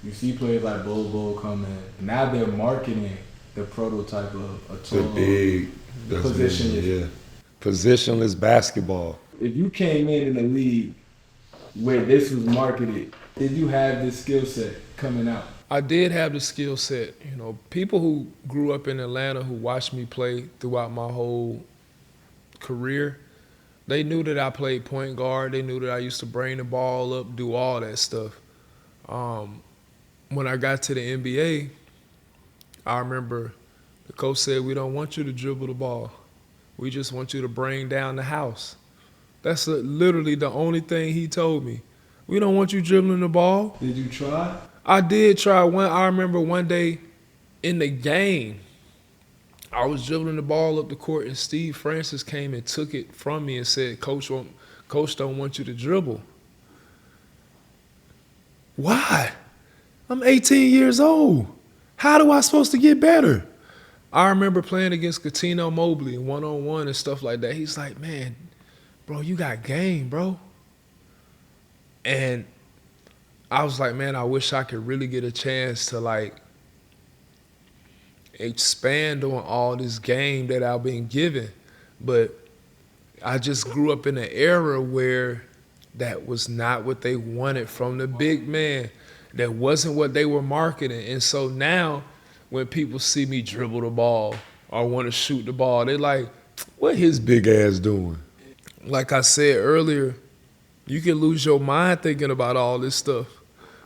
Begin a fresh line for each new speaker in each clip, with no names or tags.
You see players like Bobo coming. Now they're marketing the prototype of a tall positionless.
Positionless basketball.
If you came in a league where this was marketed, did you have this skill set coming out?
I did have the skill set. You know, people who grew up in Atlanta who watched me play throughout my whole career, they knew that I played point guard. They knew that I used to bring the ball up, do all that stuff. When I got to the NBA, I remember the coach said, "We don't want you to dribble the ball. We just want you to bring down the house." That's literally the only thing he told me. We don't want you dribbling the ball.
Did you try?
I did try. I remember one day in the game, I was dribbling the ball up the court, and Steve Francis came and took it from me and said, Coach don't want you to dribble. Why? I'm 18 years old. How do I supposed to get better? I remember playing against Cuttino Mobley one-on-one and stuff like that. He's like, man, bro, you got game, bro. And I was like, man, I wish I could really get a chance to like expand on all this game that I've been given. But I just grew up in an era where that was not what they wanted from the big man. That wasn't what they were marketing. And so now when people see me dribble the ball or want to shoot the ball, they're like, what his big ass doing? Like I said earlier, you can lose your mind thinking about all this stuff,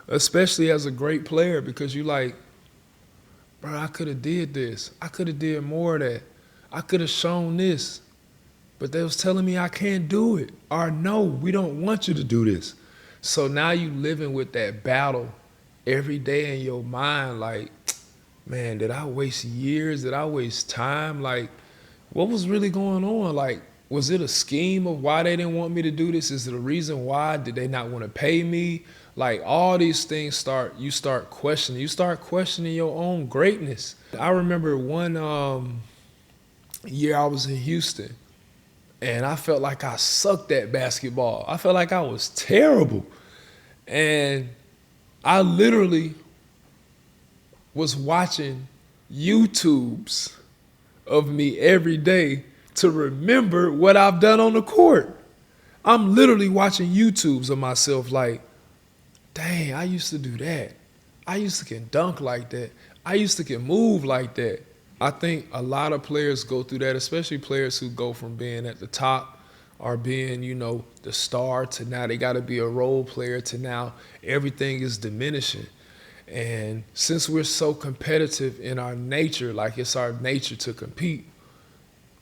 especially as a great player, because you like, bro, I could have did this. I could have did more of that. I could have shown this. But they was telling me I can't do it. Or no, we don't want you to do this. So now you living with that battle every day in your mind, like, man, did I waste years? Did I waste time? Like, what was really going on? Like, was it a scheme of why they didn't want me to do this? Is it a reason why? Did they not want to pay me? Like, all these things you start questioning. You start questioning your own greatness. I remember one year I was in Houston, and I felt like I sucked at basketball. I felt like I was terrible. And I literally was watching YouTubes of me every day to remember what I've done on the court. I'm literally watching YouTubes of myself like, dang, I used to do that. I used to can dunk like that. I used to can move like that. I think a lot of players go through that, especially players who go from being at the top or being, you know, the star to now they got to be a role player to now everything is diminishing. And since we're so competitive in our nature, like it's our nature to compete,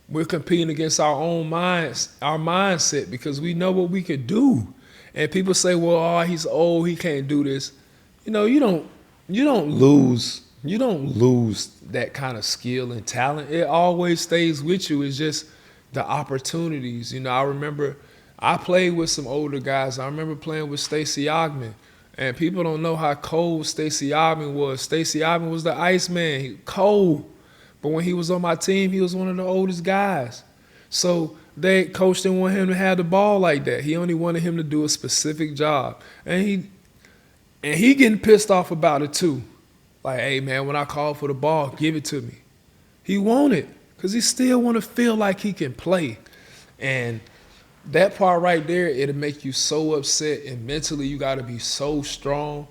we're competing against our own minds, our mindset, because we know what we could do. And people say, well, oh, he's old, he can't do this. You know, you don't lose that kind of skill and talent. It always stays with you. It's just the opportunities. You know, I remember I played with some older guys. I remember playing with Stacey Ogman. And people don't know how cold Stacey Ogman was. Stacey Ogman was the Iceman. He cold. But when he was on my team, he was one of the oldest guys. So coach didn't want him to have the ball like that. He only wanted him to do a specific job. And he getting pissed off about it too. Like, hey, man, when I call for the ball, give it to me. He want it because he still want to feel like he can play. And that part right there, it'll make you so upset, and mentally you got to be so strong,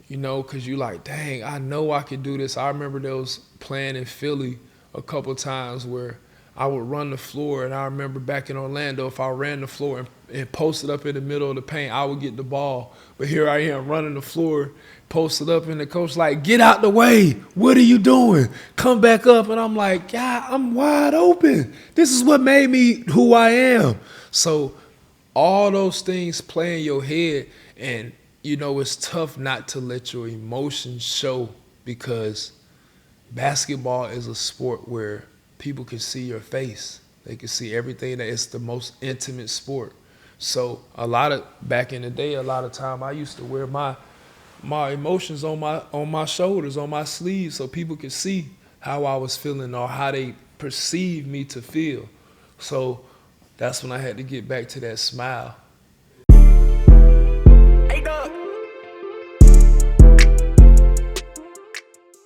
you know, because you like, dang, I know I can do this. I remember there was playing in Philly a couple times where I would run the floor, and I remember back in Orlando, if I ran the floor and posted up in the middle of the paint, I would get the ball. But here I am running the floor, posted up, and the coach like, get out the way. What are you doing? Come back up. And I'm like, yeah, I'm wide open. This is what made me who I am. So all those things play in your head, and, you know, it's tough not to let your emotions show, because basketball is a sport where people can see your face. They can see everything. That it's the most intimate sport. So back in the day, a lot of time I used to wear my emotions on my shoulders, on my sleeves, so people could see how I was feeling or how they perceived me to feel. So that's when I had to get back to that smile.